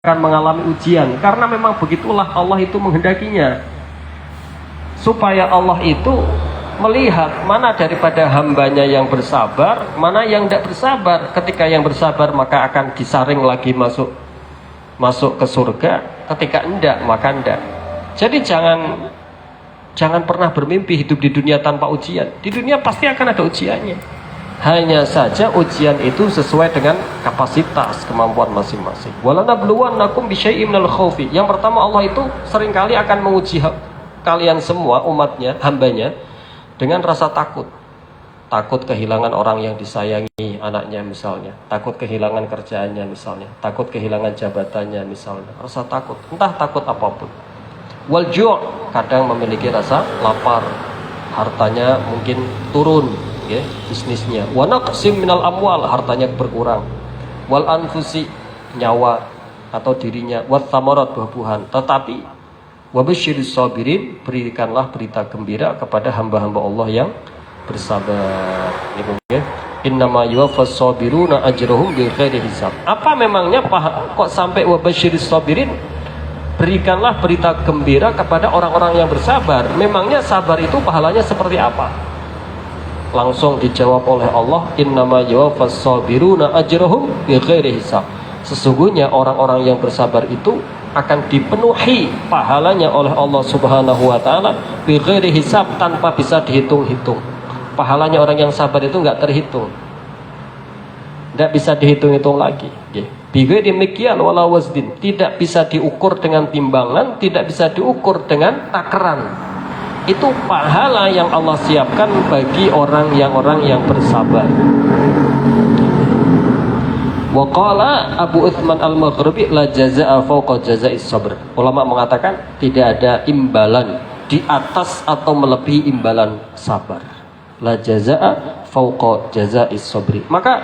akan mengalami ujian, karena memang begitulah Allah itu menghendakinya, supaya Allah itu melihat mana daripada hambanya yang bersabar, mana yang tidak bersabar. Ketika yang bersabar maka akan disaring lagi masuk ke surga, ketika enggak maka enggak. Jadi jangan pernah bermimpi hidup di dunia tanpa ujian. Di dunia pasti akan ada ujiannya. Hanya saja ujian itu sesuai dengan kapasitas kemampuan masing-masing. Walanabluwannakum bisyai'im minal khaufi. Yang pertama, Allah itu seringkali akan menguji kalian semua, umatnya, hambanya, dengan rasa takut. Takut kehilangan orang yang disayangi, anaknya misalnya. Takut kehilangan kerjaannya misalnya. Takut kehilangan jabatannya misalnya. Rasa takut, entah takut apapun. Wal ju', kadang memiliki rasa lapar. Hartanya mungkin turun, ya, bisnisnya. Wa naqsim minal amwal, hartanya berkurang. Wal anfusi, nyawa atau dirinya. Wat thamarat, buah-buahan. Tetapi wa basyiris sabirin, berikanlah berita gembira kepada hamba-hamba Allah yang bersabar. Ya, innama yuwaffas sabiruna ajrahum bighairi hisab. Apa memangnya kok sampai wa basyiris sabirin? Berikanlah berita gembira kepada orang-orang yang bersabar. Memangnya sabar itu pahalanya seperti apa? Langsung dijawab oleh Allah, innama yuwaffas sabiruna ajrahum bighairi hisab. Sesungguhnya orang-orang yang bersabar itu akan dipenuhi pahalanya oleh Allah Subhanahu wa taala bighairi hisab, tanpa bisa dihitung-hitung. Pahalanya orang yang sabar itu enggak terhitung. Enggak bisa dihitung-hitung lagi, bighairi mikyal wala wazdin, tidak bisa diukur dengan timbangan, tidak bisa diukur dengan takaran. Itu pahala yang Allah siapkan bagi orang yang bersabar. Wa qala Abu Uthman Al-Maghribi la jazaa'a fawqa jazaa'is sabr. Ulama mengatakan tidak ada imbalan di atas atau melebihi imbalan sabar. La jazaa'a fawqa jazaa'is sabri. Maka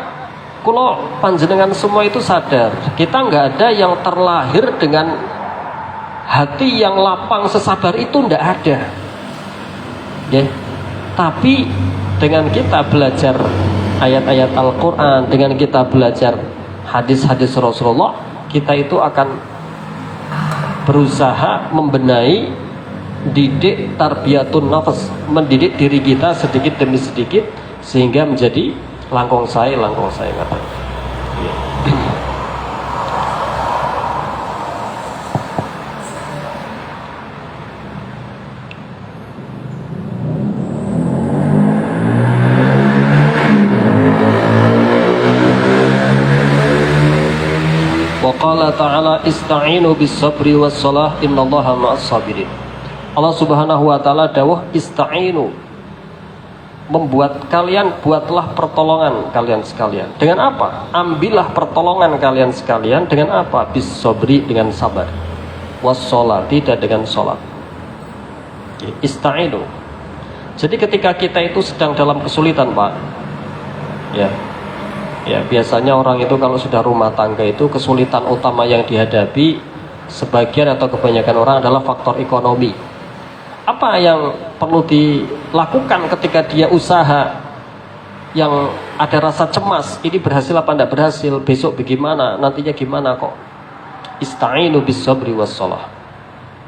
kalau panjenengan semua itu sadar, kita nggak ada yang terlahir dengan hati yang lapang sesabar itu, nggak ada. Ya, tapi dengan kita belajar ayat-ayat Al-Quran, dengan kita belajar hadis-hadis Rasulullah, kita itu akan berusaha membenahi, didik tarbiyatun nafas, mendidik diri kita sedikit demi sedikit sehingga menjadi langkong saya kata. Ya. Wa qala ta'ala ista'inu bis-sabri was-salah innallaha ma'as-sabirin. Allah Subhanahu wa taala dawuh ista'inu, buatlah pertolongan kalian sekalian. Dengan apa? Ambillah pertolongan kalian sekalian dengan apa? Bis-sabri, dengan sabar. Was-sholati, tidak dengan sholat. Ista'inu. Jadi ketika kita itu sedang dalam kesulitan, Pak, ya biasanya orang itu kalau sudah rumah tangga itu kesulitan utama yang dihadapi sebagian atau kebanyakan orang adalah faktor ekonomi. Apa yang perlu dilakukan ketika dia usaha yang ada rasa cemas, ini berhasil apa tidak berhasil, besok bagaimana, nantinya gimana kok? Ista'inu bis-sabri was-shalah.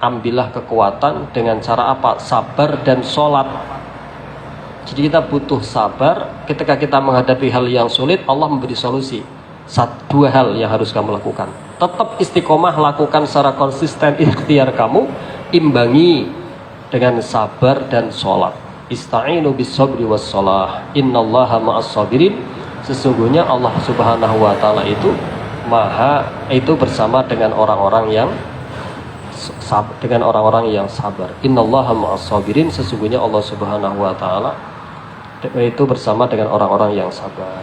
Ambillah kekuatan dengan cara apa? Sabar dan sholat. Jadi kita butuh sabar ketika kita menghadapi hal yang sulit. Allah memberi solusi. Dua hal yang harus kamu lakukan. Tetap istiqomah, lakukan secara konsisten ikhtiar kamu, imbangi dengan sabar dan sholat. Ista'inu bis-sabri was-shalah innallaha ma'as-sabirin. Sesungguhnya Allah Subhanahu wa taala itu bersama dengan orang-orang yang sabar. Innallaha ma'as-sabirin. Sesungguhnya Allah Subhanahu wa taala itu bersama dengan orang-orang yang sabar.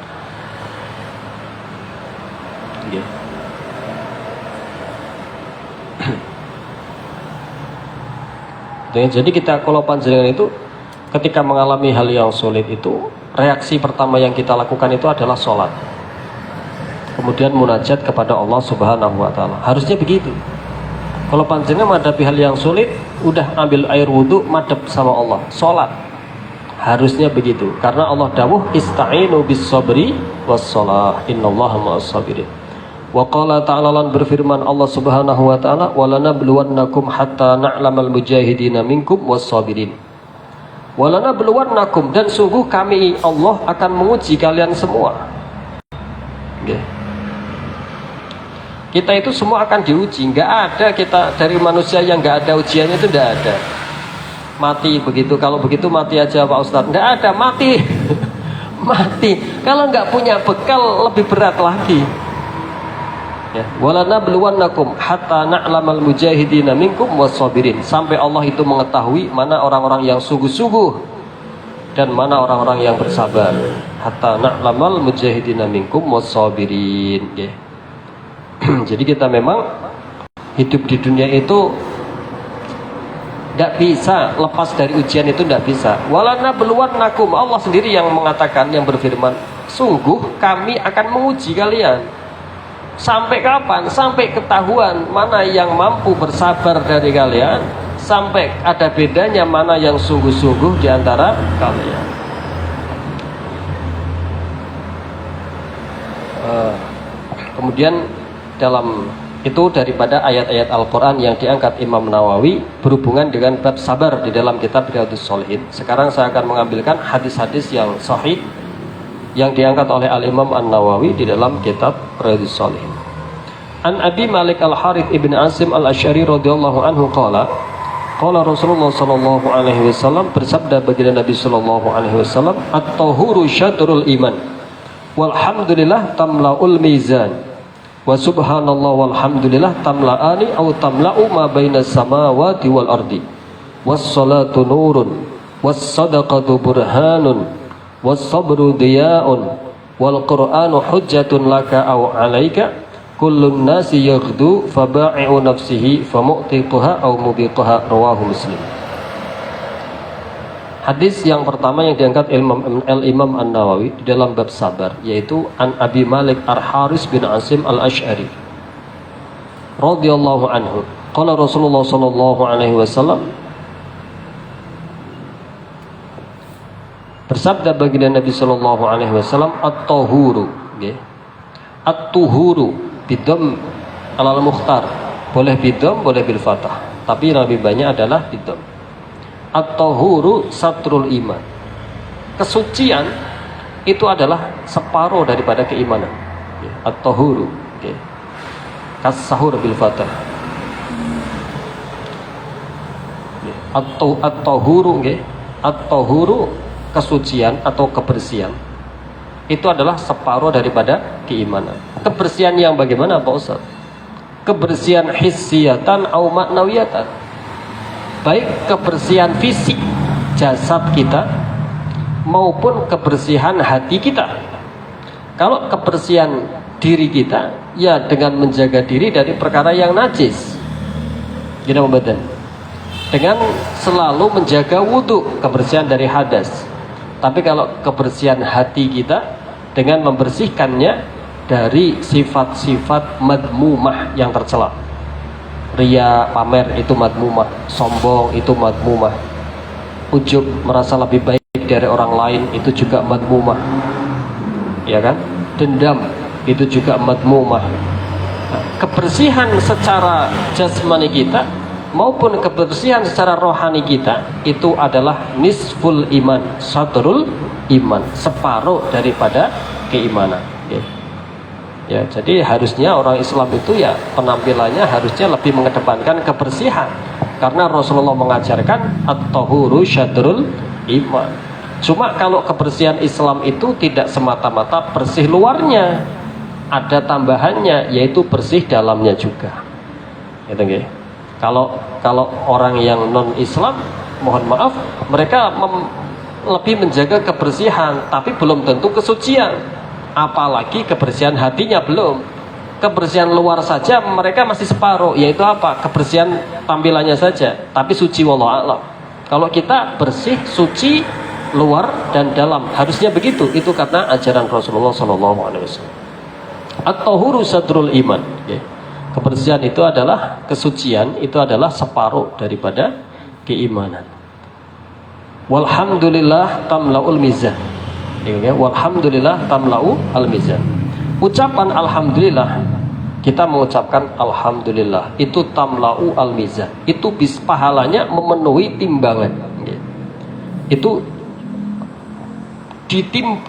Jadi kita kalau panjenengan itu ketika mengalami hal yang sulit itu, reaksi pertama yang kita lakukan itu adalah sholat, kemudian munajat kepada Allah Subhanahu wa taala. Harusnya begitu. Kalau panjenengan menghadapi hal yang sulit, udah ambil air wudhu, madhep sama Allah, sholat. Harusnya begitu, karena Allah dawuh ista'inu bis-sabri was-shalah innallaha ma'as-sabirin. Wa qala ta'ala, lan berfirman Allah Subhanahu wa taala, walanabluwannakum hatta na'lamal mujahidina minkum was-sabirin. Walanabluwannakum, dan sungguh kami Allah akan menguji kalian semua. Okay. Kita itu semua akan diuji. Nggak ada kita dari manusia yang nggak ada ujiannya, itu nggak ada. Mati begitu, kalau begitu mati aja Pak Ustadz. Nggak ada, mati. Mati. Kalau nggak punya bekal lebih berat lagi. Ya, walanabluwannakum hatta na'lamal mujahidina minkum was-sabirin, sampai Allah itu mengetahui mana orang-orang yang sungguh-sungguh dan mana orang-orang yang bersabar. Hatta na'lamal mujahidina minkum was-sabirin. Ya. Jadi kita memang hidup di dunia itu tidak bisa lepas dari ujian, itu tidak bisa. Walanabluwannakum, Allah sendiri yang mengatakan, yang berfirman, sungguh kami akan menguji kalian. Sampai kapan? Sampai ketahuan mana yang mampu bersabar dari kalian, sampai ada bedanya mana yang sungguh-sungguh di antara kalian. Kemudian dalam itu daripada ayat-ayat Al-Quran yang diangkat Imam Nawawi berhubungan dengan bab sabar di dalam kitab Riyadhus Shalihin. Sekarang saya akan mengambilkan hadis-hadis yang sahih yang diangkat oleh Al-Imam An-Nawawi di dalam kitab Riyadhus Shalihin. An Abi Malik Al-Harith ibn Asim Al-Asy'ari radhiyallahu anhu qala Rasulullah sallallahu alaihi wasallam, bersabda baginda Nabi sallallahu alaihi wasallam, at-tahuru syatrul iman walhamdulillah tamla'ul mizan wa subhanallah walhamdulillah tamla'ani aw tamla'u ma bainas samawati wal ardi was salatu nurun was sadaqatu burhanun was-sabru diya'un wal qur'anu hujjatun laka aw 'alaika kullun nasi yaghdu faba'i'u nafsihi famu'tiquha aw mubiquha, rawahu Muslim. Hadis yang pertama yang diangkat Imam An-Nawawi di dalam bab sabar, yaitu An Abi Malik Al-Harith bin Asim Al-Asy'ari radhiyallahu anhu qala Rasulullah sallallahu alaihi wasallam, bersabda baginda Nabi sallallahu alaihi wasallam, at-tahuru, okay. At-tuhuru bidom alal mukhtar, boleh bidom boleh bil fathah, tapi yang lebih banyak adalah bidom. At-tahuru satrul iman, kesucian itu adalah separuh daripada keimanan. Okay. At-tahuru, okay. Kas-sahur bil fathah. Okay. At-tahuru, okay. At-tahuru, kesucian atau kebersihan itu adalah separuh daripada keimanan. Kebersihan yang bagaimana Pak Ustaz? Kebersihan hissiyatan atau maknawiyatan, baik kebersihan fisik jasad kita maupun kebersihan hati kita. Kalau kebersihan diri kita, ya dengan menjaga diri dari perkara yang najis, kita membadan, dengan selalu menjaga wudhu, kebersihan dari hadas. Tapi kalau kebersihan hati kita, dengan membersihkannya dari sifat-sifat madmumah yang tercela. Ria, pamer, itu madmumah. Sombong, itu madmumah. Ujub, merasa lebih baik dari orang lain, itu juga madmumah. Ya kan? Dendam, itu juga madmumah. Nah, kebersihan secara jasmani kita maupun kebersihan secara rohani kita itu adalah nisful iman, satrul iman, separuh daripada keimanan. Ya, jadi harusnya orang Islam itu ya penampilannya harusnya lebih mengedepankan kebersihan, karena Rasulullah mengajarkan at-tahuru syatrul iman. Cuma kalau kebersihan Islam itu tidak semata-mata bersih luarnya, ada tambahannya, yaitu bersih dalamnya juga. Gitu nggih. Kalau orang yang non Islam, mohon maaf, mereka lebih menjaga kebersihan, tapi belum tentu kesucian. Apalagi kebersihan hatinya belum. Kebersihan luar saja mereka masih separuh, yaitu apa? Kebersihan tampilannya saja, tapi suci wallahu a'lam. Kalau kita bersih, suci luar dan dalam, harusnya begitu. Itu karena ajaran Rasulullah SAW. At-tahuru sadrul iman. Okay. Kebersihan itu adalah kesucian, itu adalah separuh daripada keimanan. Walhamdulillah tamla'ul mizan. Walhamdulillah tamla'u al-mizan. Ucapan alhamdulillah kita mengucapkan alhamdulillah, itu tamla'u al-mizan, itu pahalanya memenuhi timbangan. Itu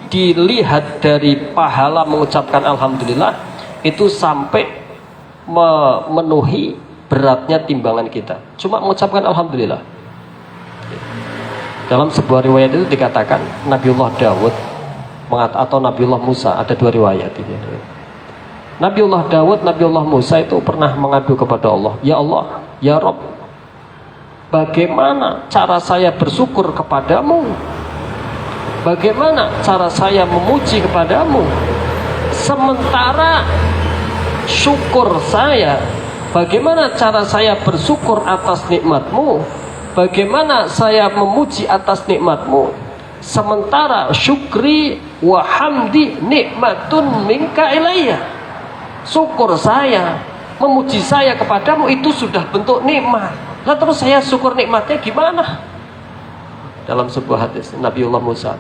dilihat dari pahala mengucapkan alhamdulillah itu sampai memenuhi beratnya timbangan kita cuma mengucapkan alhamdulillah. Dalam sebuah riwayat itu dikatakan Nabiullah Daud atau Nabiullah Musa, ada dua riwayat ini. Nabiullah Daud, Nabiullah Musa itu pernah mengadu kepada Allah, ya Allah, ya Rabb, bagaimana cara saya bersyukur kepadamu? Bagaimana cara saya memuji kepadamu? Sementara syukur saya, bagaimana cara saya bersyukur atas nikmatmu? Bagaimana saya memuji atas nikmatmu? Sementara syukri wa hamdi nikmatun minka ilayya. Syukur saya, memuji saya kepadamu itu sudah bentuk nikmat. Lah terus saya syukur nikmatnya gimana? Dalam sebuah hadis Nabiullah Musa,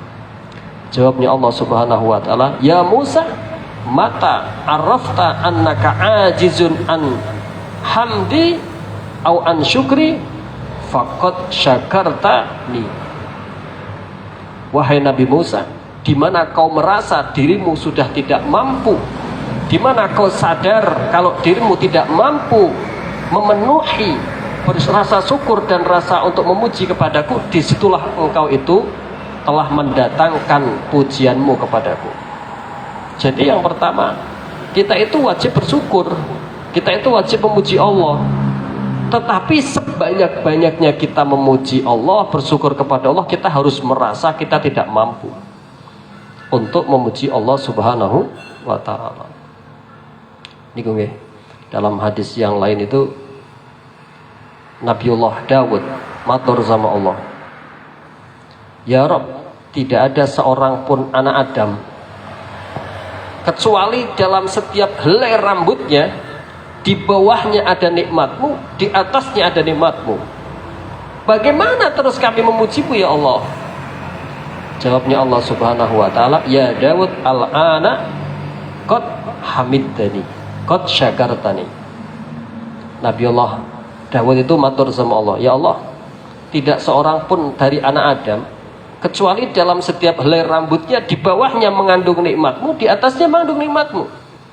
jawabnya Allah Subhanahu wa taala, ya Musa, mata arafta annaka ajizun an hamdi au an syukri faqad syakartani. Wahai Nabi Musa, di mana kau merasa dirimu sudah tidak mampu, di mana kau sadar kalau dirimu tidak mampu memenuhi rasa syukur dan rasa untuk memuji kepadaku, disitulah engkau itu telah mendatangkan pujianmu kepadaku. Jadi yang pertama, kita itu wajib bersyukur, kita itu wajib memuji Allah. Tetapi sebanyak-banyaknya kita memuji Allah, bersyukur kepada Allah, kita harus merasa kita tidak mampu untuk memuji Allah Subhanahu wa ta'ala. Niku nggih, dalam hadis yang lain itu Nabiullah Daud matur sama Allah, ya Rabb, tidak ada seorang pun anak Adam kecuali dalam setiap helai rambutnya di bawahnya ada nikmatmu, di atasnya ada nikmatmu. Bagaimana terus kami memujimu ya Allah? Jawabnya Allah Subhanahu wa ta'ala, ya Daud, al-ana qad hamidani qad syakartani. Nabiullah Daud itu matur sama Allah, ya Allah, tidak seorang pun dari anak Adam kecuali dalam setiap helai rambutnya di bawahnya mengandung nikmatmu, di atasnya mengandung nikmatmu.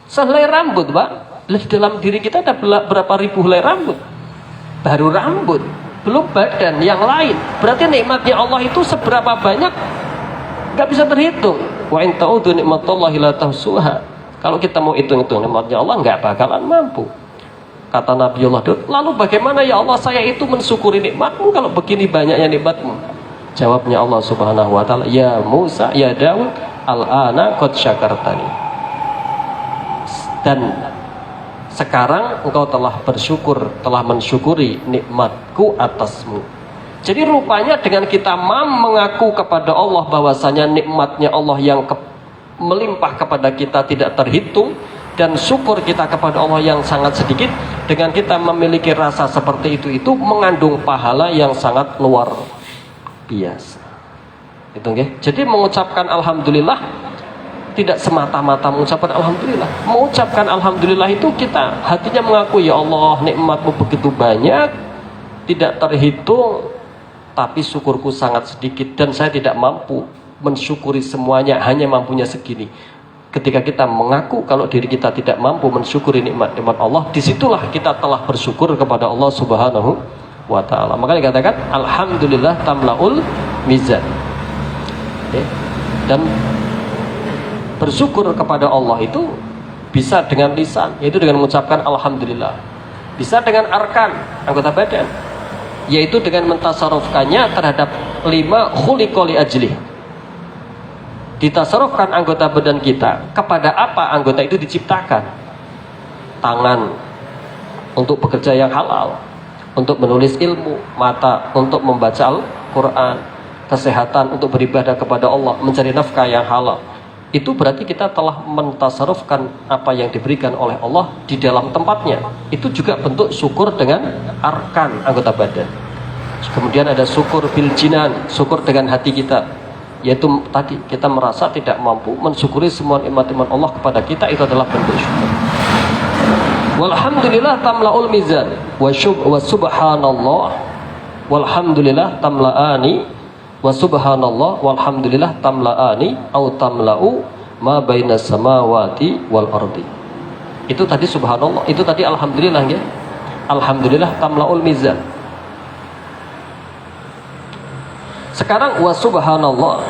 Sehelai rambut, Pak. Di dalam diri kita ada berapa ribu helai rambut? Baru rambut, belum badan yang lain. Berarti nikmatnya Allah itu seberapa banyak? Gak bisa terhitung. Wa in ta'udu nikmatallahi la tahsuha. Kalau kita mau hitung-hitung nikmatnya Allah, nggak bakalan mampu. Kata Nabiullah Daud, lalu bagaimana ya Allah saya itu mensyukuri nikmatmu kalau begini banyaknya nikmatmu? Jawabnya Allah Subhanahu wa ta'ala, ya Musa, ya Daud, al-ana qad syakartani. Dan sekarang engkau telah bersyukur, telah mensyukuri nikmatku atasmu. Jadi rupanya dengan kita mengaku kepada Allah bahwasanya nikmatnya Allah yang melimpah kepada kita tidak terhitung, dan syukur kita kepada Allah yang sangat sedikit, dengan kita memiliki rasa seperti itu mengandung pahala yang sangat luar biasa. Itu nggih. Jadi mengucapkan alhamdulillah tidak semata-mata mengucapkan alhamdulillah. Mengucapkan alhamdulillah itu kita hatinya mengaku, ya Allah, nikmatmu begitu banyak, tidak terhitung, tapi syukurku sangat sedikit dan saya tidak mampu mensyukuri semuanya, hanya mampunya segini. Ketika kita mengaku kalau diri kita tidak mampu mensyukuri nikmat-nikmat Allah, disitulah kita telah bersyukur kepada Allah Subhanahu wa ta'ala. Makanya dikatakan alhamdulillah tamla'ul mizan. Dan bersyukur kepada Allah itu bisa dengan lisan, yaitu dengan mengucapkan alhamdulillah. Bisa dengan arkan, anggota badan, yaitu dengan mentasarufkannya terhadap 5 khuliqa li ajlih. Ditasarufkan anggota badan kita kepada apa anggota itu diciptakan. Tangan untuk bekerja yang halal, untuk menulis ilmu, mata untuk membaca Al-Quran, kesehatan untuk beribadah kepada Allah, mencari nafkah yang halal. Itu berarti kita telah mentasarufkan apa yang diberikan oleh Allah di dalam tempatnya. Itu juga bentuk syukur dengan arkan anggota badan. Kemudian ada syukur bil jinan, syukur dengan hati kita, yaitu tadi kita merasa tidak mampu mensyukuri semua nikmat-nikmat Allah kepada kita, itu adalah bentuk syukur. Walhamdulillah tamla'ul mizan wa subhanallah walhamdulillah tamla'ani wa subhanallah walhamdulillah tamla'ani au tamla'u ma bainas samawati wal ardi. Itu tadi subhanallah, itu tadi alhamdulillah ya. Alhamdulillah tamla'ul mizan. Sekarang wa subhanallah,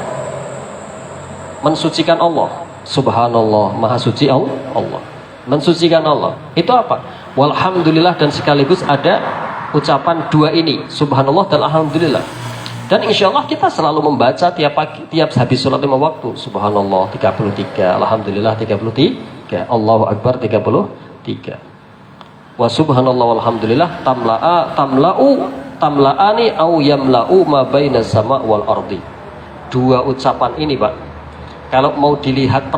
mensucikan Allah. Subhanallah, maha suci Allah. Mensucikan Allah. Itu apa? Walhamdulillah, dan sekaligus ada ucapan dua ini, subhanallah dan alhamdulillah. Dan insya Allah kita selalu membaca tiap pagi, tiap habis sholat 5 waktu. Subhanallah 33, alhamdulillah 33, Allahu Akbar 33. Wa subhanallah walhamdulillah tamla'ani au yamla'u ma bainas sama wal ardi. Dua ucapan ini, Pak, kalau mau dilihat,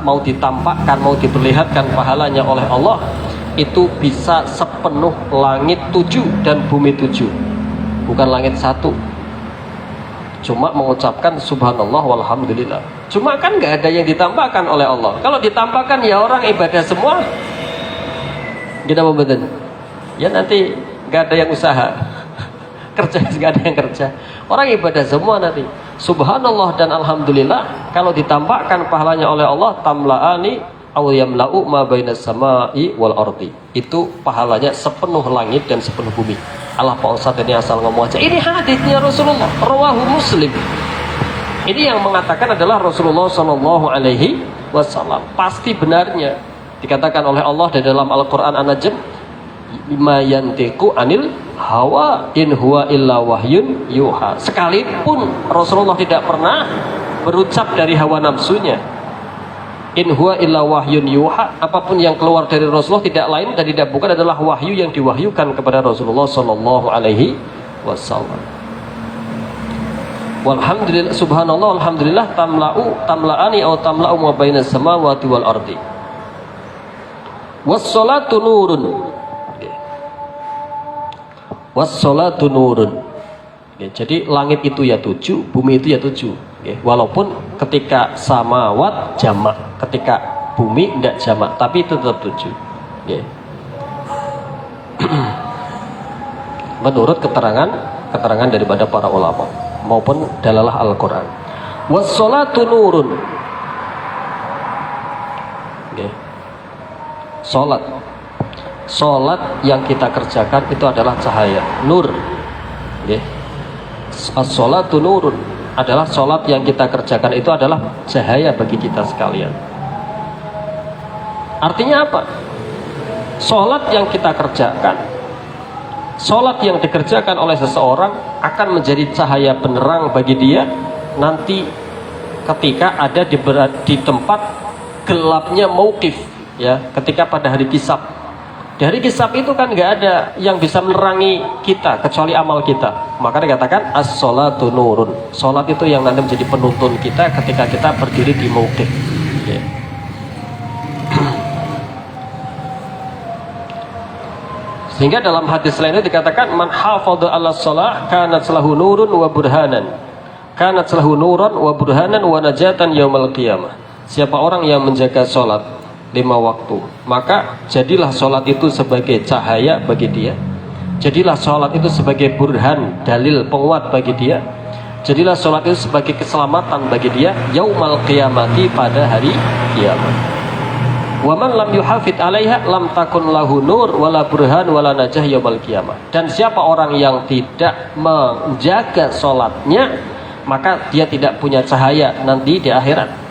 mau ditampakkan, mau diperlihatkan pahalanya oleh Allah, itu bisa sepenuh langit 7 dan bumi 7. Bukan langit 1. Cuma mengucapkan subhanallah walhamdulillah. Cuma kan nggak ada yang ditambahkan oleh Allah. Kalau ditambahkan ya orang ibadah semua. Kita membetul. Ya nanti nggak ada yang usaha. Kerja nggak ada yang kerja. Orang ibadah semua nanti. Subhanallah dan alhamdulillah kalau ditambahkan pahalanya oleh Allah, tamla'ani aw yamla'u ma bainas sama'i wal ardi. Itu pahalanya sepenuh langit dan sepenuh bumi. Allah, Pak Ustadz ini asal ngomong aja. Ini hadisnya Rasulullah, rawahu Muslim. Ini yang mengatakan adalah Rasulullah sallallahu alaihi wasallam. Pasti benarnya dikatakan oleh Allah di dalam Al-Qur'an An-Najm, ma yantiqu anil hawa in huwa illa wahyun yuha. Sekalipun Rasulullah tidak pernah berucap dari hawa nafsunya, in huwa illa wahyun yuha, apapun yang keluar dari Rasulullah tidak lain dan tidak bukan adalah wahyu yang diwahyukan kepada Rasulullah sallallahu alaihi wasallam. Walhamdulillah subhanallah alhamdulillah tamla'ani atau tamla'u ma bainas samawati wal ardi. Was-salatu nurun. Was-salatu nurun. Jadi langit itu ya 7, bumi itu ya 7. Walaupun ketika samawat jamak, ketika bumi tidak jamak, tapi itu tetap 7. Menurut keterangan daripada para ulama maupun dalalah Al-Quran. Was-salatu nurun. Salat yang kita kerjakan itu adalah cahaya, nur. As-salatu nurun adalah salat yang kita kerjakan itu adalah cahaya bagi kita sekalian. Artinya apa? Salat yang kita kerjakan, salat yang dikerjakan oleh seseorang akan menjadi cahaya penerang bagi dia nanti ketika ada di tempat gelapnya mauqif, ya, ketika pada hari kisab. Di hari kisab itu kan nggak ada yang bisa menerangi kita kecuali amal kita. Maka dikatakan as-sholatu nurun. Sholat itu yang nanti menjadi penuntun kita ketika kita berdiri di mauqif. Sehingga dalam hadis lainnya dikatakan man hafadha 'ala shalah kanat lahu nurun wa burhanan. Kanat lahu nuran wa burhanan wa najatan yaumil qiyamah. Siapa orang yang menjaga sholat 5 waktu, maka jadilah sholat itu sebagai cahaya bagi dia. Jadilah sholat itu sebagai burhan, dalil penguat bagi dia. Jadilah sholat itu sebagai keselamatan bagi dia yaumal qiyamati, pada hari kiamat. Wa man lam yuhafid 'alaiha lam takun lahu nur wala burhan wala najah yaumal qiyamah. Dan siapa orang yang tidak menjaga sholatnya, maka dia tidak punya cahaya nanti di akhirat.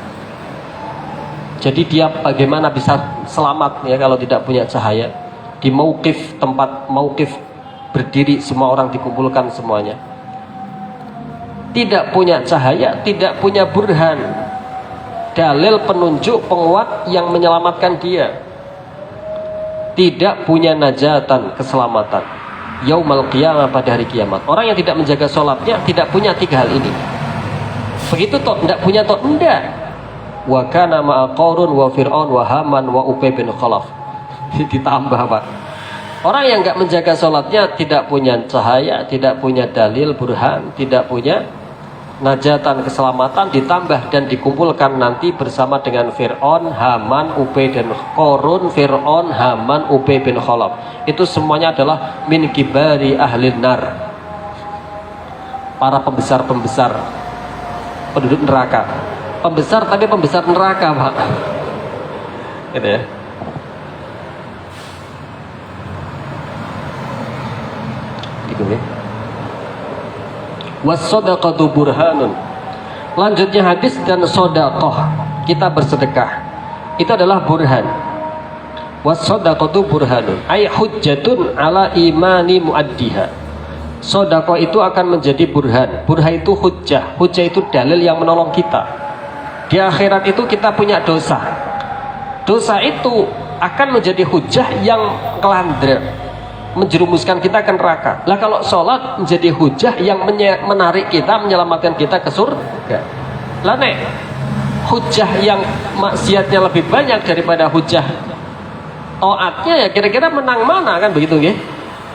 Jadi dia bagaimana bisa selamat ya kalau tidak punya cahaya di mauqif, tempat mauqif berdiri semua orang dikumpulkan semuanya. Tidak punya cahaya, tidak punya burhan, dalil penunjuk penguat yang menyelamatkan dia. Tidak punya najatan, keselamatan yaumal qiyamah, pada hari kiamat. Orang yang tidak menjaga sholatnya tidak punya 3 hal ini. Begitu toh, tidak punya toh, enggak. Wa kana ma'a Qarun wa Fir'aun wa Haman wa Ubay bin Khalaf. Ditambah, Pak. Orang yang enggak menjaga sholatnya tidak punya cahaya, tidak punya dalil burhan, tidak punya najatan keselamatan ditambah dan dikumpulkan nanti bersama dengan Fir'aun, Haman, Ubay dan Qarun. Fir'aun, Haman, Ubay bin Khalaf itu semuanya adalah min kibari ahlin nar, para pembesar-pembesar penduduk neraka. Pembesar tapi pembesar neraka, Pak. Gitu ya. Gitu ya. Was-shadaqatu burhanun. Lanjutnya hadis, dan sedekah, kita bersedekah itu adalah burhan. Was-shadaqatu burhanun ay hujjatun ala imani muaddiha. Sedekah itu akan menjadi burhan. Burhan itu hujjah. Hujjah itu dalil yang menolong kita. Di akhirat itu kita punya dosa. Dosa itu akan menjadi hujjah yang kelandra, menjerumuskan kita ke neraka. Lah kalau sholat menjadi hujah yang menarik kita, menyelamatkan kita ke surga. Lah nek hujah yang maksiatnya lebih banyak daripada hujah taatnya, ya kira-kira menang mana, kan begitu ya?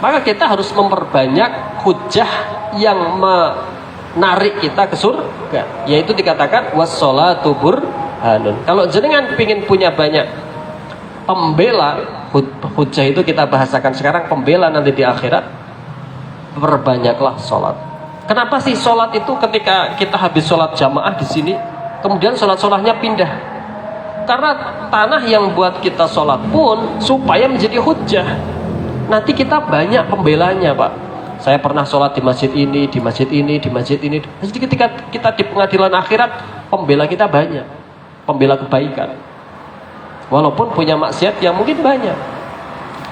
Maka kita harus memperbanyak hujah yang menarik kita ke surga, yaitu dikatakan was-sholatu burhanun. Kalau jenengan ingin punya banyak pembela, hujah itu kita bahasakan sekarang pembela nanti di akhirat, perbanyaklah sholat. Kenapa sih sholat itu ketika kita habis sholat jamaah di sini, kemudian sholat-sholatnya pindah? Karena tanah yang buat kita sholat pun supaya menjadi hujah. Nanti kita banyak pembelanya, Pak. Saya pernah sholat di masjid ini, di masjid ini, di masjid ini. Jadi ketika kita di pengadilan akhirat, pembela kita banyak, pembela kebaikan. Walaupun punya maksiat yang mungkin banyak.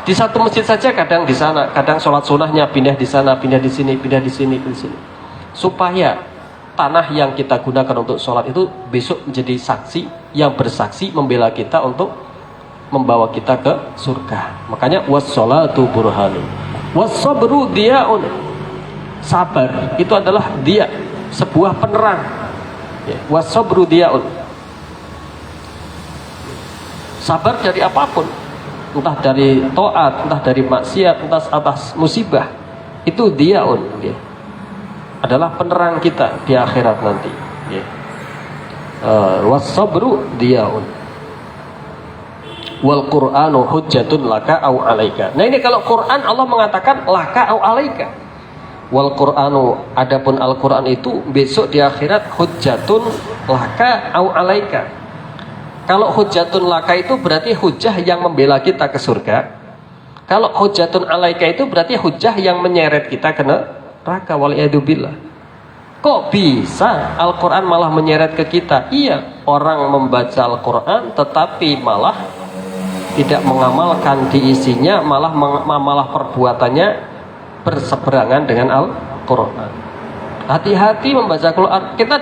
Di satu masjid saja kadang di sana, kadang sholat sunnahnya pindah di sana, pindah di sini, pindah di sini, pindah di sini. Supaya tanah yang kita gunakan untuk sholat itu besok menjadi saksi yang bersaksi membela kita untuk membawa kita ke surga. Makanya was-sholatu burhanun. Was-sabru diya'un. Sabar itu adalah dia, sebuah penerang. Was-sabru diya'un. Sabar dari apapun, entah dari taat, entah dari maksiat, entah atas musibah, itu diaun, ya, adalah penerang kita di akhirat nanti. Ya. Was-sabru diaun. Wal Qur'anu hujjatun laka au alaika. Nah ini kalau Quran Allah mengatakan laka au alaika. Wal Qur'anu, adapun Al-Quran itu besok di akhirat hujjatun laka au alaika. Kalau hujjatun laka itu berarti hujah yang membela kita ke surga. Kalau hujjatun alaika itu berarti hujah yang menyeret kita ke neraka, waliyadzubillah. Kok bisa Al-Quran malah menyeret ke kita? Iya, orang membaca Al-Quran tetapi malah tidak mengamalkan di isinya, malah perbuatannya berseberangan dengan Al-Quran. Hati-hati membaca Al-Quran. Kita,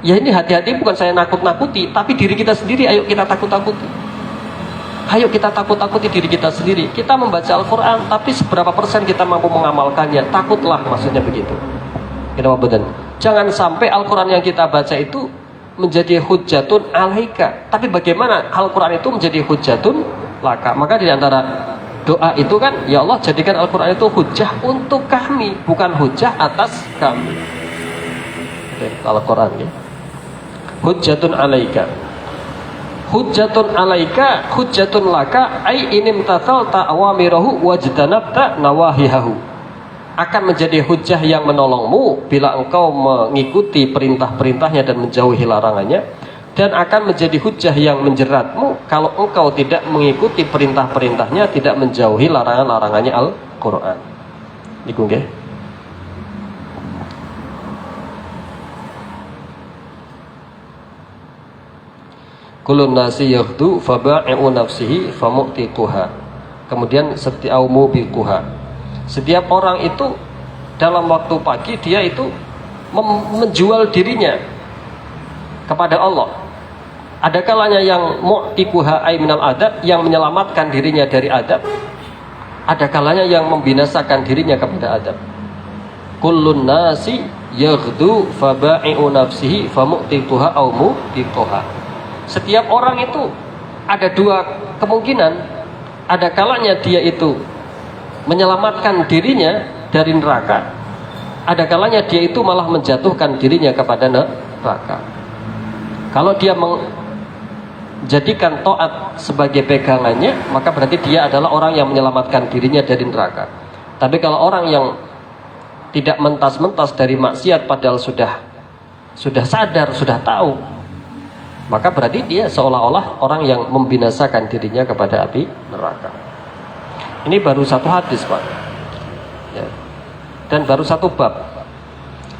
ya ini hati-hati bukan saya nakut-nakuti, tapi diri kita sendiri ayo kita takut-takuti. Ayo kita takut-takuti diri kita sendiri. Kita membaca Al-Quran, tapi seberapa persen kita mampu mengamalkannya? Takutlah, maksudnya begitu. Jangan sampai Al-Quran yang kita baca itu menjadi hujjatun alaika, tapi bagaimana Al-Quran itu menjadi hujjatun laka. Maka di antara doa itu kan, ya Allah jadikan Al-Quran itu hujjah untuk kami, bukan hujjah atas kami. Al-Quran ya, hujjatun alaika. Hujjatun alaika, hujjatun laka, ai inim tathalta awamirahu wajtanabta nawahihahu. Akan menjadi hujjah yang menolongmu bila engkau mengikuti perintah-perintahnya dan menjauhi larangannya, dan akan menjadi hujjah yang menjeratmu kalau engkau tidak mengikuti perintah-perintahnya, tidak menjauhi larangan-larangannya Al-Quran. Iku nggih. Kulun nasi yaghdu faba'i'u nafsihi famu'tiquha. Kemudian seti'aumu biquha. Setiap orang itu dalam waktu pagi dia itu menjual dirinya kepada Allah. Ada kalanya yang mu'tiquha ay minal adab, yang menyelamatkan dirinya dari adab. Ada kalanya yang membinasakan dirinya kepada adab. Kullun nasi yaghdu faba'i'u nafsihi famu'tiquha aw mu'tiquha. Setiap orang itu ada dua kemungkinan. Ada kalanya dia itu menyelamatkan dirinya dari neraka. ada kalanya dia itu malah menjatuhkan dirinya kepada neraka. Kalau dia menjadikan taat sebagai pegangannya, maka berarti dia adalah orang yang menyelamatkan dirinya dari neraka. Tapi kalau orang yang tidak mentas-mentas dari maksiat padahal sudah sadar, sudah tahu, maka berarti dia seolah-olah orang yang membinasakan dirinya kepada api neraka. Ini baru satu hadis, Pak, ya. Dan baru satu bab.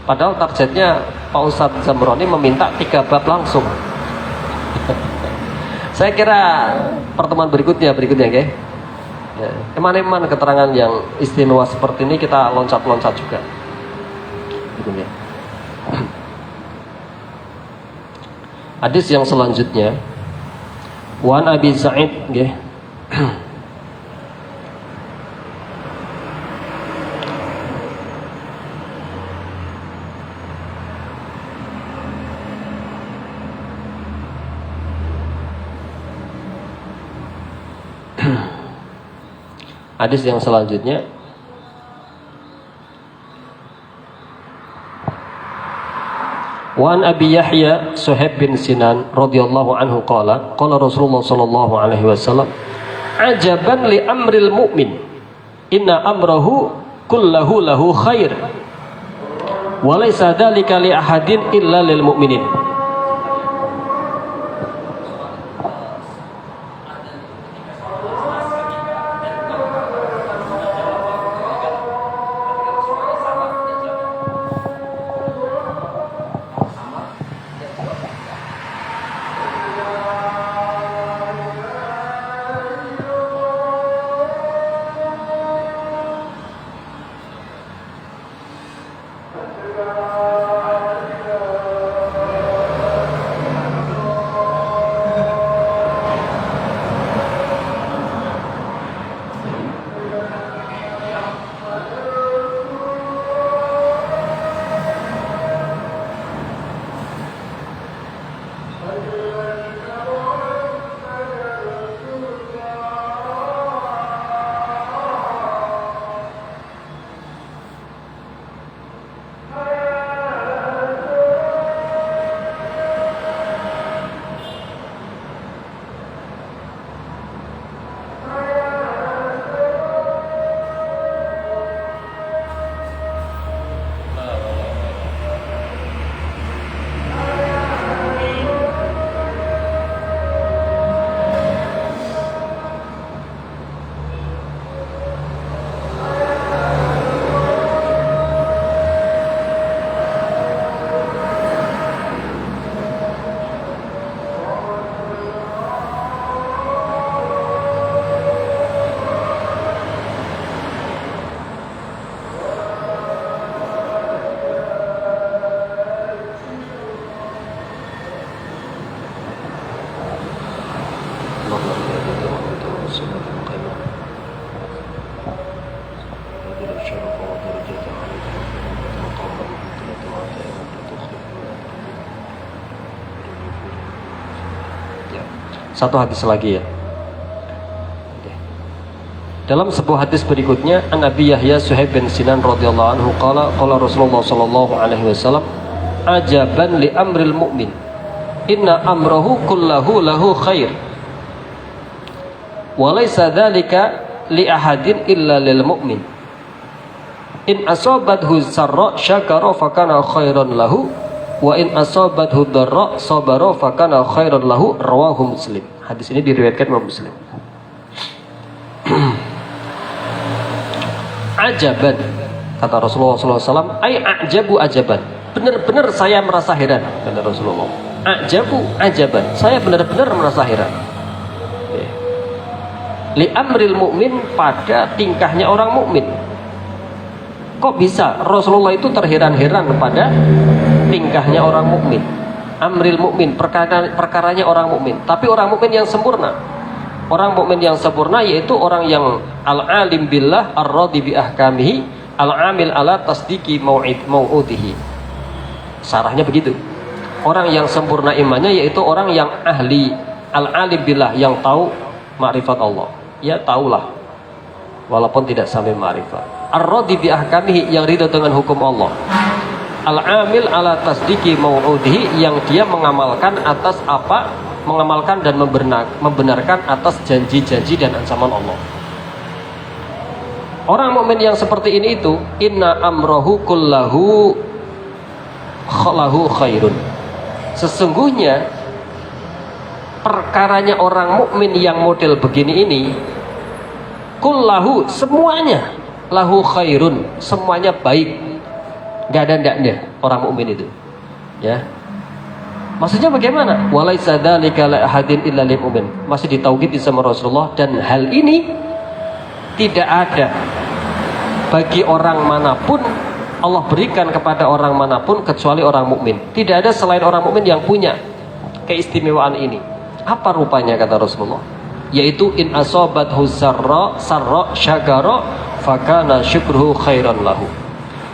Padahal targetnya Pak Ustadz Zamroni meminta 3 bab langsung. Saya kira pertemuan berikutnya okay? Ya, eman-eman keterangan yang istimewa seperti ini kita loncat-loncat juga. Begini. Hadis yang selanjutnya, Wan Abi Sa'id, okay? Hadis yang selanjutnya, Wan Abi Yahya Suhaib bin Sinan radhiyallahu anhu qala Rasulullah sallallahu alaihi wasallam, ajaban li amril mu'min, inna amrahu kullahu lahu khair, wa laysa dzalika li ahadin illa lil mu'minin. Satu hadis lagi ya. Dalam sebuah hadis berikutnya, An Abi Yahya Suhaib bin Sinan radhiyallahu anhu qala Rasulullah sallallahu alaihi wasallam, ajaban li amril mu'min, inna amrahu kullahu lahu khair, wa laysa dzalika li ahadin illa lil mu'min. In asabathu sarra syakara fakana khairan lahu, wa in asabathu dharra sabara fakana khairan lahu, rawahu Muslim. Hadis ini diriwayatkan oleh Muslim. Ajaban, kata Rasulullah SAW, ay ajabu ajaban, benar-benar saya merasa heran, kata Rasulullah. Ajabu ajaban, saya benar-benar merasa heran. Li amril mu'min, pada tingkahnya orang mukmin. Kok bisa Rasulullah itu terheran-heran pada tingkahnya orang mukmin? Amril mukmin, perkaranya orang mukmin, tapi orang mukmin yang sempurna. Orang mukmin yang sempurna yaitu orang yang al-alim billah, ar-radhi bi ahkamihi, al-amil ala tasdiki mau'udihi. Sarahnya begitu. Orang yang sempurna imannya yaitu orang yang ahli, al-alim billah, yang tahu makrifat Allah. Ya, tahulah walaupun tidak sampai ma'rifah. Ar-radhi bi ahkamihi, yang ridho dengan hukum Allah. Al-amil ala tasdiki mau'udihi, yang dia mengamalkan atas apa? Mengamalkan dan membenarkan atas janji-janji dan ancaman Allah. Orang mukmin yang seperti ini itu inna amrohu kullahu khairun. Sesungguhnya perkaranya orang mukmin yang model begini ini, kullahu, semuanya, lahu khairun, semuanya baik, nggak ada ndaknya orang mukmin itu, ya. Maksudnya bagaimana? Walaisa dzalika la ahadin illa lil mu'min. Masih ditauhid sama Rasulullah, dan hal ini tidak ada bagi orang manapun, Allah berikan kepada orang manapun kecuali orang mukmin. Tidak ada selain orang mukmin yang punya keistimewaan ini. Apa rupanya, kata Rasulullah? Yaitu in asobathu sarra syakara fakana syukruhu khairan lahu.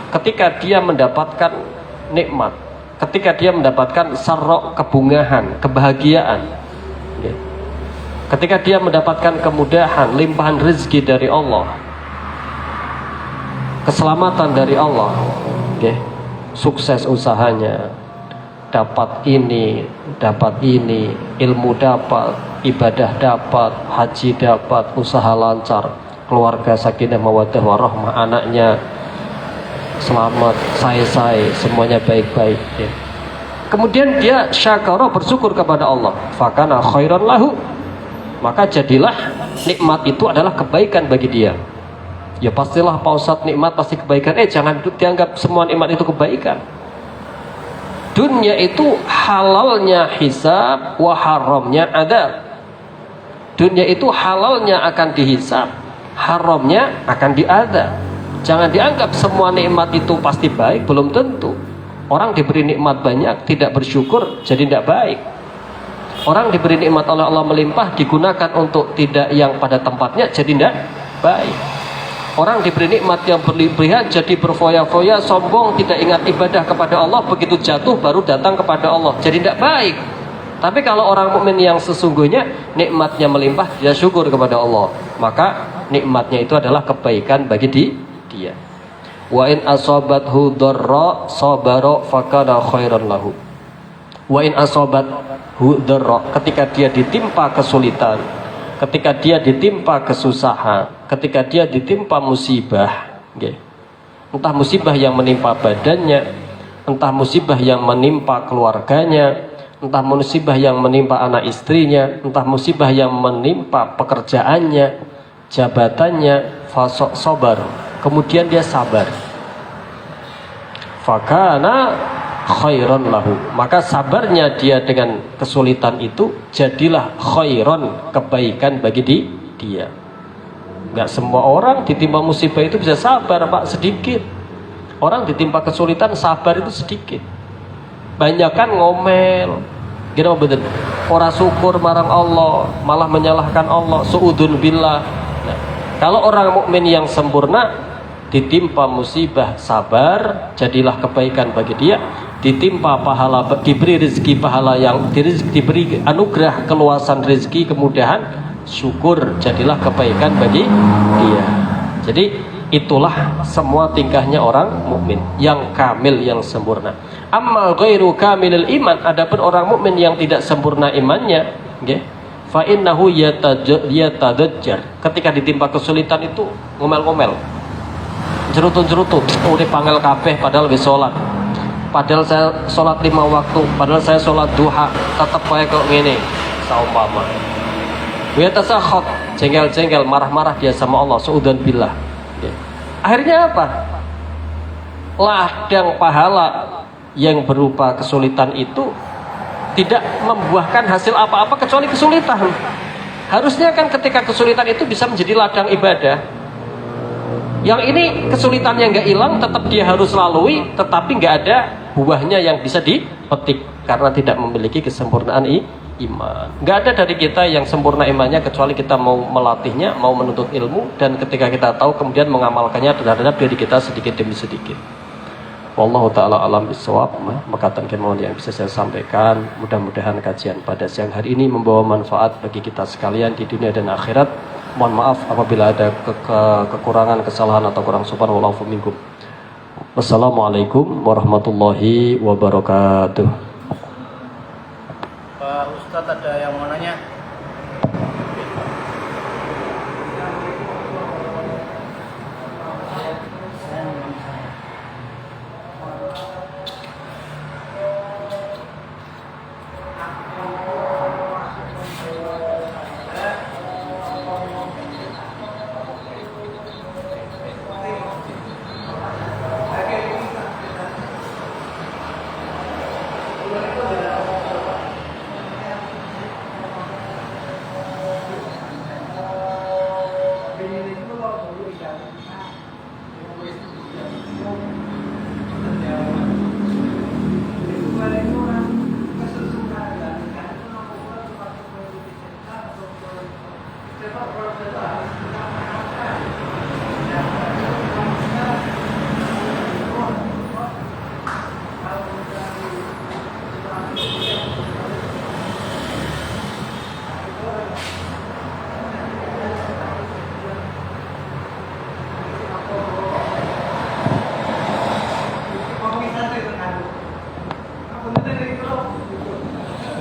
Ketika dia mendapatkan nikmat, ketika dia mendapatkan sarra, kebungahan, kebahagiaan, ketika dia mendapatkan kemudahan, limpahan rezeki dari Allah, keselamatan dari Allah, sukses usahanya, dapat ini, ilmu dapat, ibadah dapat, haji dapat, usaha lancar, keluarga sakinah mawaddah warahmah, anaknya selamat, say, semuanya baik-baik, ya. Kemudian dia syakara, bersyukur kepada Allah, fakana khairan lahu, maka jadilah nikmat itu adalah kebaikan bagi dia. Ya pastilah Pak Ustadz, nikmat pasti kebaikan. Jangan dianggap semua nikmat itu kebaikan. Dunia itu halalnya hisab, wa haramnya adab. Dunia itu halalnya akan dihisab, haramnya akan diadab. Jangan dianggap semua nikmat itu pasti baik, belum tentu. Orang diberi nikmat banyak, tidak bersyukur, jadi tidak baik. Orang diberi nikmat oleh Allah melimpah, digunakan untuk tidak yang pada tempatnya, jadi tidak baik. Orang diberi nikmat yang berlebihan, jadi berfoya-foya, sombong, tidak ingat ibadah kepada Allah, begitu jatuh baru datang kepada Allah, jadi tidak baik. Tapi kalau orang mukmin yang sesungguhnya nikmatnya melimpah, dia syukur kepada Allah, maka nikmatnya itu adalah kebaikan bagi dia. Wa in asabathu dharra sabara fakana khairan lahu. Wa in asabathu dharra, ketika dia ditimpa kesulitan, ketika dia ditimpa kesusahan, ketika dia ditimpa musibah, entah musibah yang menimpa badannya, entah musibah yang menimpa keluarganya, entah musibah yang menimpa anak istrinya, entah musibah yang menimpa pekerjaannya, jabatannya, fasok sabar, kemudian dia sabar, fakana khairan lahu, maka sabarnya dia dengan kesulitan itu jadilah khairan, kebaikan bagi dia. Nggak semua orang ditimpa musibah itu bisa sabar, Pak, sedikit. Orang ditimpa kesulitan sabar itu sedikit. Banyakan ngomel, gini betul. Ora syukur marang Allah, malah menyalahkan Allah, suudun billah. Nah, kalau orang mukmin yang sempurna ditimpa musibah sabar, jadilah kebaikan bagi dia. Ditimpa pahala, diberi rezeki pahala, yang diberi anugerah keluasan rezeki, kemudahan, syukur, jadilah kebaikan bagi dia. Jadi itulah semua tingkahnya orang mukmin yang kamil, yang sempurna. Amma ghairu kamilil iman, adapun orang mukmin yang tidak sempurna imannya, fa innahu yatadajjar, ketika ditimpa kesulitan itu ngomel-ngomel, jerutun-jerutun, udah panggil kabeh padahal wis salat. Padahal saya sholat 5 waktu, padahal saya sholat duha, tetap kayak kok gini, saumpama. Wa tasakhot, jengkel-jengkel, marah-marah dia sama Allah, suudzon billah. Akhirnya apa? Ladang pahala yang berupa kesulitan itu tidak membuahkan hasil apa-apa kecuali kesulitan. Harusnya kan ketika kesulitan itu bisa menjadi ladang ibadah. Yang ini kesulitannya nggak hilang, tetap dia harus lalui, tetapi nggak ada buahnya yang bisa dipetik karena tidak memiliki kesempurnaan iman. Nggak ada dari kita yang sempurna imannya kecuali kita mau melatihnya, mau menuntut ilmu, dan ketika kita tahu kemudian mengamalkannya terhadap diri kita sedikit demi sedikit. Wallahu ta'ala alam bisawab. Maka mohon yang bisa saya sampaikan, mudah-mudahan kajian pada siang hari ini membawa manfaat bagi kita sekalian di dunia dan akhirat. Mohon maaf apabila ada kekurangan, kesalahan atau kurang sopan. Wallahu minkum. Wassalamualaikum warahmatullahi wabarakatuh. Pak Ustadz, ada yang mau nanya?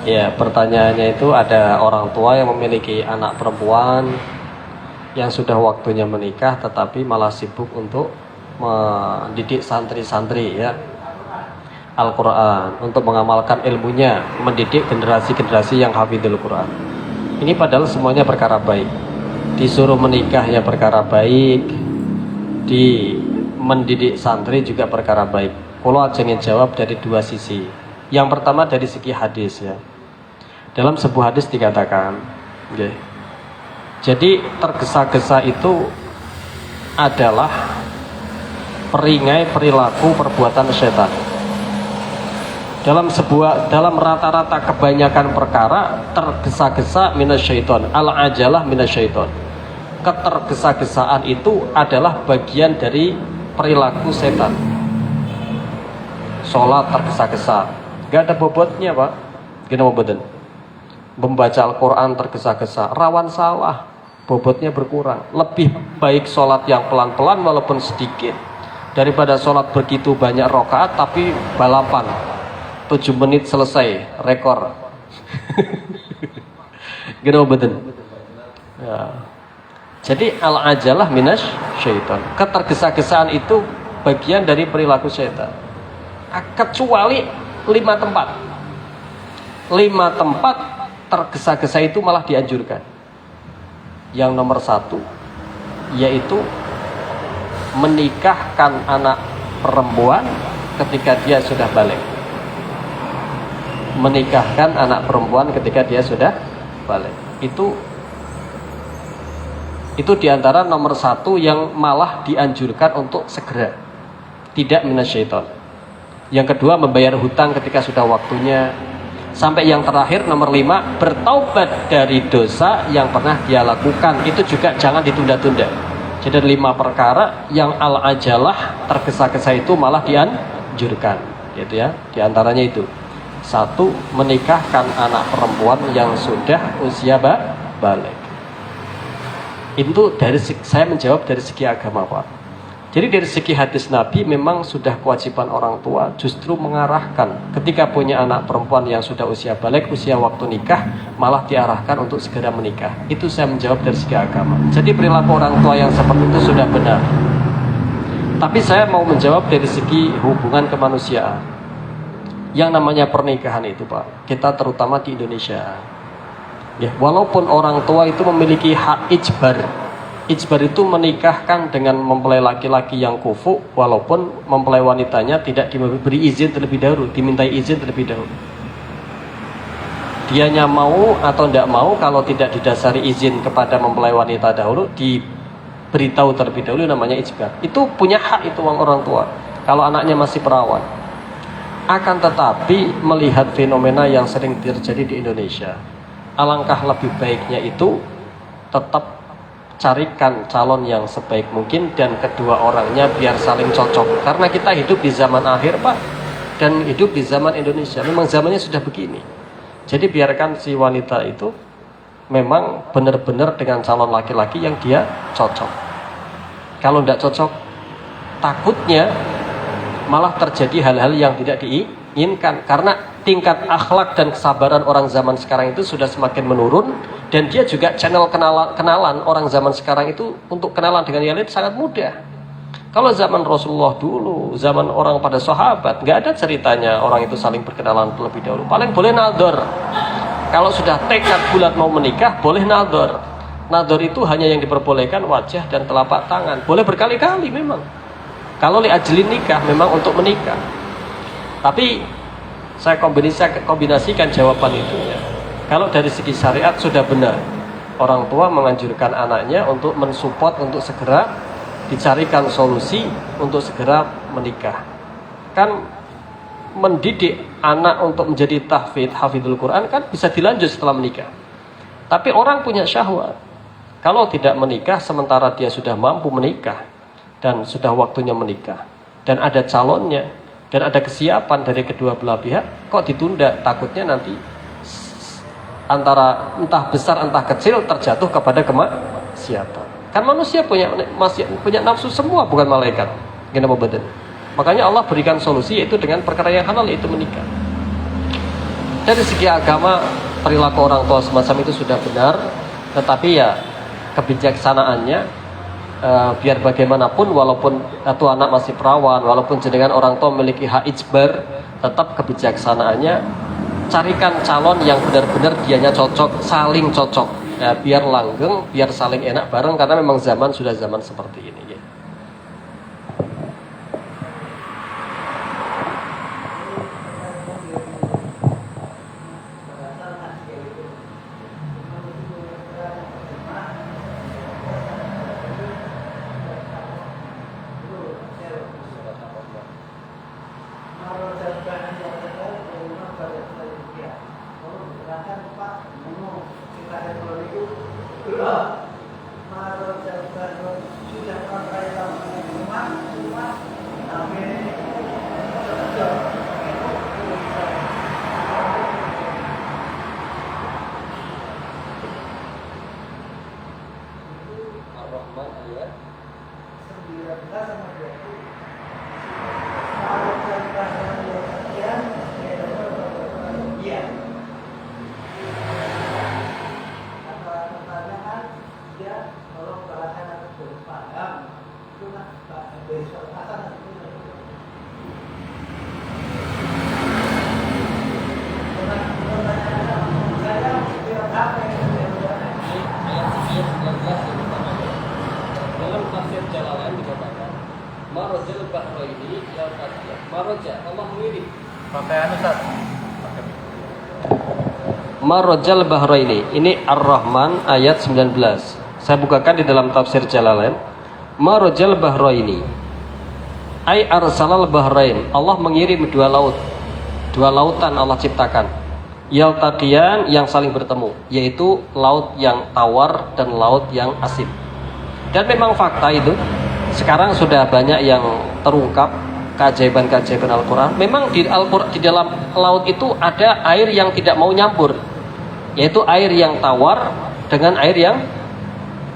Ya, pertanyaannya itu ada orang tua yang memiliki anak perempuan yang sudah waktunya menikah tetapi malah sibuk untuk mendidik santri-santri ya Al-Quran, untuk mengamalkan ilmunya, mendidik generasi-generasi yang hafidhul Quran. Ini padahal semuanya perkara baik. Disuruh menikah ya perkara baik, di mendidik santri juga perkara baik. Kalau aja ingin jawab dari dua sisi. Yang pertama dari segi hadis ya. Dalam sebuah hadis dikatakan, okay, jadi tergesa-gesa itu adalah peringai perilaku perbuatan setan. Dalam rata-rata kebanyakan perkara tergesa-gesa minasyaiton, al-ajalah minasyaiton. Ketergesa-gesaan itu adalah bagian dari perilaku setan. Sholat tergesa-gesa, gak ada bobotnya Pak. Gimana bobotan? Membaca Al-Quran tergesa-gesa, rawan salah, bobotnya berkurang. Lebih baik sholat yang pelan-pelan walaupun sedikit daripada sholat begitu banyak rakaat tapi balapan 7 menit selesai, rekor. Gimana bobotan? Ya. Jadi al-ajalah minas syaitan. Ketergesa-gesaan itu bagian dari perilaku syaitan. Kecuali 5 tempat. 5 tempat tergesa-gesa itu malah dianjurkan. Yang nomor 1 yaitu menikahkan anak perempuan ketika dia sudah balik. Menikahkan anak perempuan ketika dia sudah balik. Itu diantara nomor 1 yang malah dianjurkan untuk segera, tidak minasyaiton. Yang kedua membayar hutang ketika sudah waktunya. Sampai yang terakhir nomor 5 bertaubat dari dosa yang pernah dia lakukan. Itu juga jangan ditunda-tunda. Jadi 5 perkara yang al-ajalah tergesa-gesa itu malah dianjurkan, gitu ya. Di antaranya itu 1, menikahkan anak perempuan yang sudah usia balik. Itu saya menjawab dari segi agama Pak. Jadi dari segi hadis Nabi memang sudah kewajiban orang tua justru mengarahkan ketika punya anak perempuan yang sudah usia balik, usia waktu nikah, malah diarahkan untuk segera menikah. Itu saya menjawab dari segi agama. Jadi perilaku orang tua yang seperti itu sudah benar. Tapi saya mau menjawab dari segi hubungan kemanusiaan. Yang namanya pernikahan itu Pak, kita terutama di Indonesia ya, walaupun orang tua itu memiliki hak ijbar. Ijbar itu menikahkan dengan mempelai laki-laki yang kufu, walaupun mempelai wanitanya tidak diberi izin terlebih dahulu, dimintai izin terlebih dahulu. Dianya mau atau tidak mau, kalau tidak didasari izin kepada mempelai wanita dahulu, diberitahu terlebih dahulu, namanya ijbar. Itu punya hak itu orang tua, kalau anaknya masih perawan. Akan tetapi melihat fenomena yang sering terjadi di Indonesia, alangkah lebih baiknya itu tetap carikan calon yang sebaik mungkin dan kedua orangnya biar saling cocok. Karena kita hidup di zaman akhir Pak, dan hidup di zaman Indonesia. Memang zamannya sudah begini. Jadi biarkan si wanita itu memang benar-benar dengan calon laki-laki yang dia cocok. Kalau tidak cocok, takutnya malah terjadi hal-hal yang tidak diinginkan, karena tingkat akhlak dan kesabaran orang zaman sekarang itu sudah semakin menurun, dan dia juga channel kenalan orang zaman sekarang itu untuk kenalan dengan yang lain sangat mudah. Kalau zaman Rasulullah dulu, zaman orang pada sahabat, nggak ada ceritanya orang itu saling berkenalan terlebih dahulu. Paling boleh nador. Kalau sudah tekad bulat mau menikah, boleh nador. Nador itu hanya yang diperbolehkan wajah dan telapak tangan. Boleh berkali-kali memang. Kalau li ajlin nikah, memang untuk menikah. Tapi saya kombinasikan jawaban itu ya. Kalau dari segi syariat sudah benar, orang tua menganjurkan anaknya untuk mensupport untuk segera dicarikan solusi untuk segera menikah. Kan mendidik anak untuk menjadi hafidhul Quran kan bisa dilanjut setelah menikah. Tapi orang punya syahwat. Kalau tidak menikah sementara dia sudah mampu menikah dan sudah waktunya menikah dan ada calonnya dan ada kesiapan dari kedua belah pihak, kok ditunda? Takutnya nanti antara entah besar entah kecil terjatuh kepada kemaksiatan. Kan manusia masih punya nafsu semua, bukan malaikat. Gimana badan? Makanya Allah berikan solusi yaitu dengan perkara yang halal, yaitu menikah. Dari segi agama, perilaku orang tua semacam itu sudah benar, tetapi ya kebijaksanaannya biar bagaimanapun, walaupun satu anak masih perawan, walaupun jenengan orang tua memiliki hak ijbar, tetap kebijaksanaannya carikan calon yang benar-benar dianya cocok, saling cocok. Ya, biar langgeng, biar saling enak bareng, karena memang zaman sudah zaman seperti ini ya. Marajal bahraini. Ini Ar-Rahman ayat 19. Saya bukakan di dalam tafsir Jalalain. Marajal bahraini. Ai arsalal bahrain. Allah mengirim dua laut. Dua lautan Allah ciptakan. Yaltaqiyan, yang saling bertemu, yaitu laut yang tawar dan laut yang asin. Dan memang fakta itu sekarang sudah banyak yang terungkap keajaiban-keajaiban Al-Quran. Memang di Al-Quran, di dalam laut itu ada air yang tidak mau nyampur, yaitu air yang tawar dengan air yang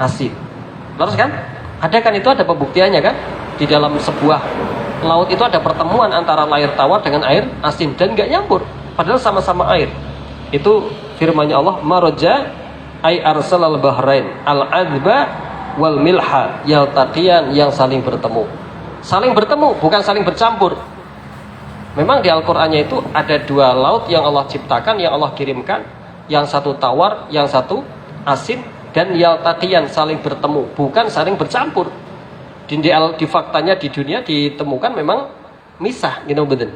asin. Terus kan? Ada kan, itu ada pembuktiannya kan? Di dalam sebuah laut itu ada pertemuan antara air tawar dengan air asin dan nggak nyampur, padahal sama-sama air. Itu firman-Nya Allah, maraja ay arsalal bahrain al-adba wal milha yaltaqiyan, yang saling bertemu. Saling bertemu, bukan saling bercampur. Memang di Al-Qur'annya itu ada dua laut yang Allah ciptakan, yang Allah kirimkan, yang satu tawar, yang satu asin, dan yaltaqiyan, saling bertemu, bukan saling bercampur. Di faktanya di dunia ditemukan memang misah, gitu betul.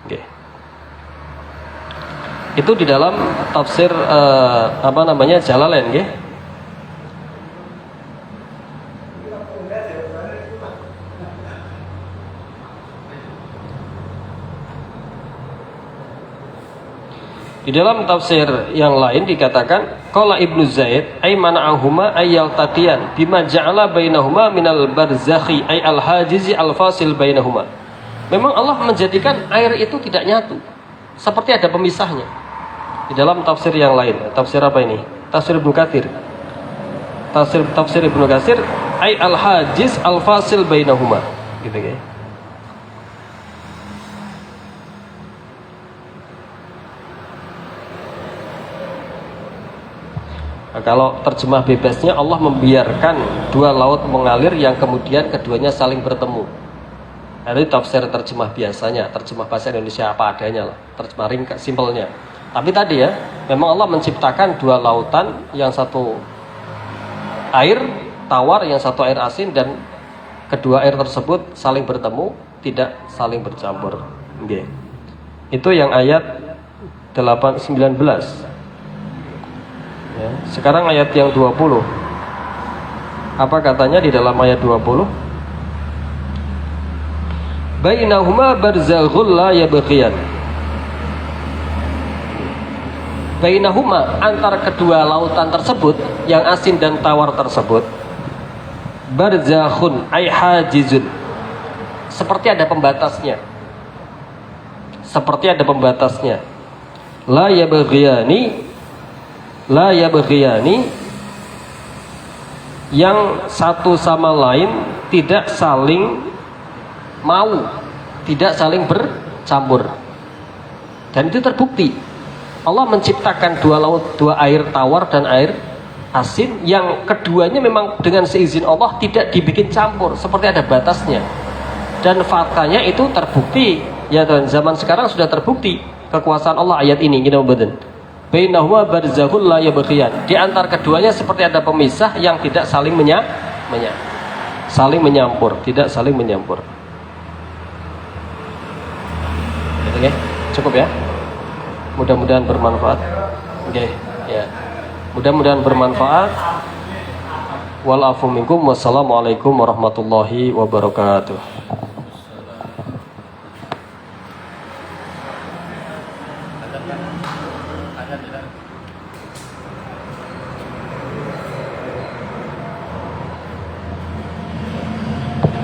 Okay. Itu di dalam tafsir Jalalain, nggih. Di dalam tafsir yang lain dikatakan qala Ibnu Zaid ay mana'ahuma ay yaltaqiyan bima ja'ala bainahuma minal barzakhi ay al-hajizi al-fasil bainahuma. Memang Allah menjadikan air itu tidak nyatu, seperti ada pemisahnya. Di dalam tafsir yang lain, tafsir apa ini? tafsir Ibnu Katsir. Tafsir Ibnu Katsir ai al-hajiz al-fasil bainahuma. Gitu ya. Nah, kalau terjemah bebasnya Allah membiarkan dua laut mengalir yang kemudian keduanya saling bertemu. Nah, itu tafsir terjemah biasanya, terjemah bahasa Indonesia apa adanya lah, terjemah ringkas simpelnya. Tapi tadi ya, memang Allah menciptakan dua lautan, yang satu air tawar, yang satu air asin, dan kedua air tersebut saling bertemu, tidak saling bercampur. Okay. Itu yang ayat 19. Ya, sekarang ayat yang 20. Apa katanya di dalam ayat 20? Bainahuma barzakhul la yabghiyan. Bainahuma, antara kedua lautan tersebut, yang asin dan tawar tersebut, barzakhun ay hajizun, seperti ada pembatasnya. Seperti ada pembatasnya. La yabghiyani, la yabghiyani, yang satu sama lain tidak saling mau, tidak saling bercampur. Dan itu terbukti. Allah menciptakan dua laut, dua air tawar dan air asin, yang keduanya memang dengan seizin Allah tidak dibikin campur, seperti ada batasnya. Dan faktanya itu terbukti. Ya, dan zaman sekarang sudah terbukti kekuasaan Allah ayat ini. Gini badan. Bainahuma barzakhul la yabghiyan. Di antara keduanya seperti ada pemisah yang tidak saling saling menyampur, tidak saling menyampur. Oke, cukup ya. Mudah-mudahan bermanfaat. Oke, ya. Mudah-mudahan bermanfaat. Wal afu minkum. Wassalamualaikum warahmatullahi wabarakatuh.